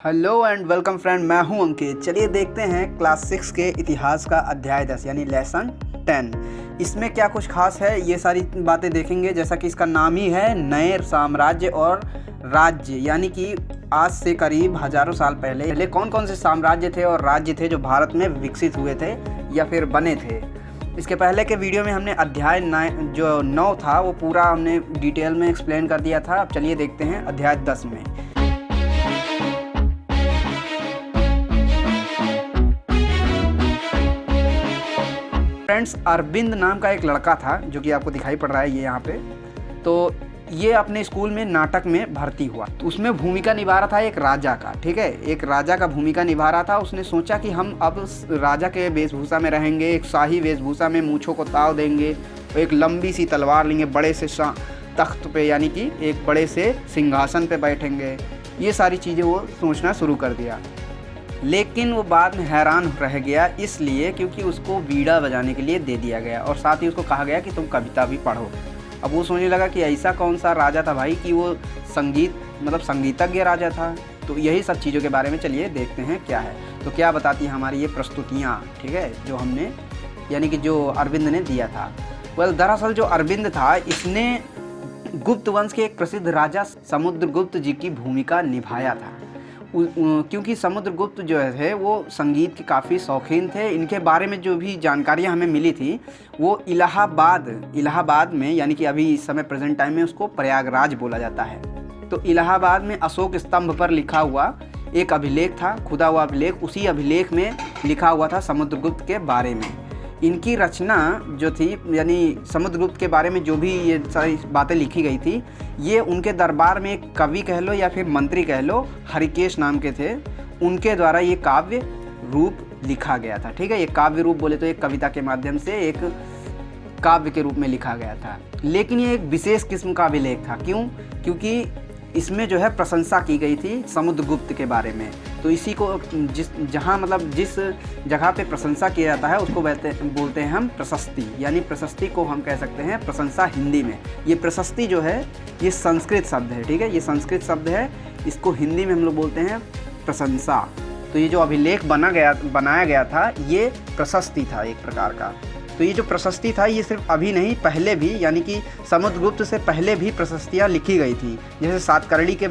Hello and welcome friend, मैं हूं अंकित। चलिए देखते हैं क्लास 6 के इतिहास का अध्याय 10 यानी लेसन 10। इसमें क्या कुछ खास है ये सारी बातें देखेंगे। जैसा कि इसका नाम ही है नए साम्राज्य और राज्य, यानी कि आज से करीब हजारों साल पहले कौन कौन से साम्राज्य थे और राज्य थे जो भारत में विकसित हुए थे या फिर बने थे। इसके पहले के वीडियो में हमने अध्याय 9 था वो पूरा हमने डिटेल में एक्सप्लेन कर दिया था। अब चलिए देखते हैं अध्याय 10 में। फ्रेंड्स, अरविंद नाम का एक लड़का था जो कि आपको दिखाई पड़ रहा है ये यहाँ पे। तो ये अपने स्कूल में नाटक में भर्ती हुआ। तो उसमें भूमिका निभा रहा था एक राजा का, ठीक है, एक राजा का भूमिका निभा रहा था। उसने सोचा कि हम अब राजा के वेशभूषा में रहेंगे, एक शाही वेशभूषा में मूँछों को ताव देंगे, एक लंबी सी तलवार लेंगे, बड़े से तख्त पे यानी कि एक बड़े से सिंहासन पे बैठेंगे। ये सारी चीज़ें वो सोचना शुरू कर दिया। लेकिन वो बाद में हैरान रह गया, इसलिए क्योंकि उसको वीणा बजाने के लिए दे दिया गया और साथ ही उसको कहा गया कि तुम कविता भी पढ़ो। अब वो सोचने लगा कि ऐसा कौन सा राजा था भाई कि वो संगीतज्ञ राजा था। तो यही सब चीज़ों के बारे में चलिए देखते हैं क्या है। तो क्या बताती हैं हमारी ये प्रस्तुतियाँ, ठीक है, जो हमने यानी कि जो अरविंद ने दिया था। दरअसल जो अरविंद था इसने गुप्त वंश के एक प्रसिद्ध राजा समुद्रगुप्त जी की भूमिका निभाया था। क्योंकि समुद्रगुप्त जो है वो संगीत के काफ़ी शौकीन थे। इनके बारे में जो भी जानकारियां हमें मिली थी वो इलाहाबाद में, यानी कि अभी इस समय प्रेजेंट टाइम में उसको प्रयागराज बोला जाता है। तो इलाहाबाद में अशोक स्तंभ पर लिखा हुआ एक अभिलेख था, खुदा हुआ अभिलेख। उसी अभिलेख में लिखा हुआ था समुद्रगुप्त के बारे में। इनकी रचना जो थी, यानी समुद्रगुप्त के बारे में जो भी ये सारी बातें लिखी गई थी, ये उनके दरबार में एक कवि कह लो या फिर मंत्री कह लो, हरिकेश नाम के थे, उनके द्वारा ये काव्य रूप लिखा गया था। ठीक है, ये काव्य रूप बोले तो एक कविता के माध्यम से एक काव्य के रूप में लिखा गया था। लेकिन ये एक विशेष किस्म का अभिलेख था। क्यों? क्योंकि इसमें जो है प्रशंसा की गई थी समुद्रगुप्त के बारे में। तो इसी को जिस जगह पे प्रशंसा किया जाता है उसको बोलते हैं हम प्रशस्ति, यानी प्रशस्ति को हम कह सकते हैं प्रशंसा हिंदी में। ये प्रशस्ति जो है ये संस्कृत शब्द है, ठीक है, ये संस्कृत शब्द है, इसको हिंदी में हम लोग बोलते हैं प्रशंसा। तो ये जो अभिलेख बनाया गया था ये प्रशस्ति था एक प्रकार का। तो ये जो प्रशस्ति था ये सिर्फ अभी नहीं, पहले भी, यानी कि समुद्रगुप्त से पहले भी प्रशस्तियाँ लिखी गई थी। जैसे सातकर्णी के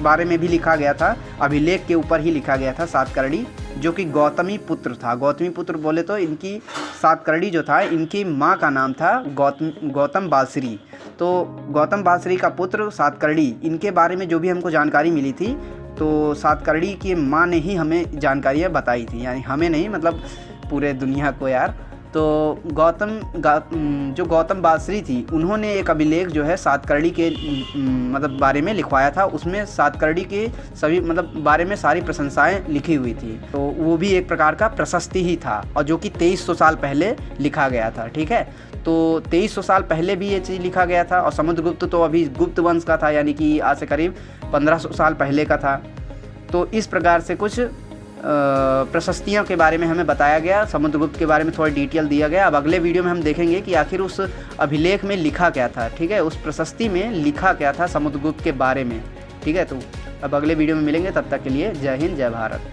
बारे में भी लिखा गया था, अभिलेख के ऊपर ही लिखा गया था सातकर्णी, जो कि गौतमी पुत्र था। गौतमी पुत्र बोले तो इनकी सातकर्णी जो था इनकी माँ का नाम था गौतम बासरी। तो गौतम बासरी का पुत्र सातकर्णी, इनके बारे में जो भी हमको जानकारी मिली थी तो सातकर्णी की माँ ने ही हमें जानकारियाँ बताई थी, यानी हमें नहीं, मतलब पूरे दुनिया को यार। तो गौतम बासरी थी, उन्होंने एक अभिलेख जो है सातकर्णी के बारे में लिखवाया था। उसमें सातकर्णी के सभी बारे में सारी प्रशंसाएं लिखी हुई थी। तो वो भी एक प्रकार का प्रशस्ति ही था, और जो कि 2300 साल पहले लिखा गया था। ठीक है, तो 2300 साल पहले भी ये चीज़ लिखा गया था। और समुद्रगुप्त तो अभी गुप्त वंश का था, यानी कि आज से करीब 1500 साल पहले का था। तो इस प्रकार से कुछ प्रशस्तियों के बारे में हमें बताया गया, समुद्रगुप्त के बारे में थोड़ा डिटेल दिया गया। अब अगले वीडियो में हम देखेंगे कि आखिर उस अभिलेख में लिखा क्या था, ठीक है, उस प्रशस्ति में लिखा क्या था समुद्रगुप्त के बारे में। ठीक है, तो अब अगले वीडियो में मिलेंगे, तब तक के लिए जय हिंद, जय भारत।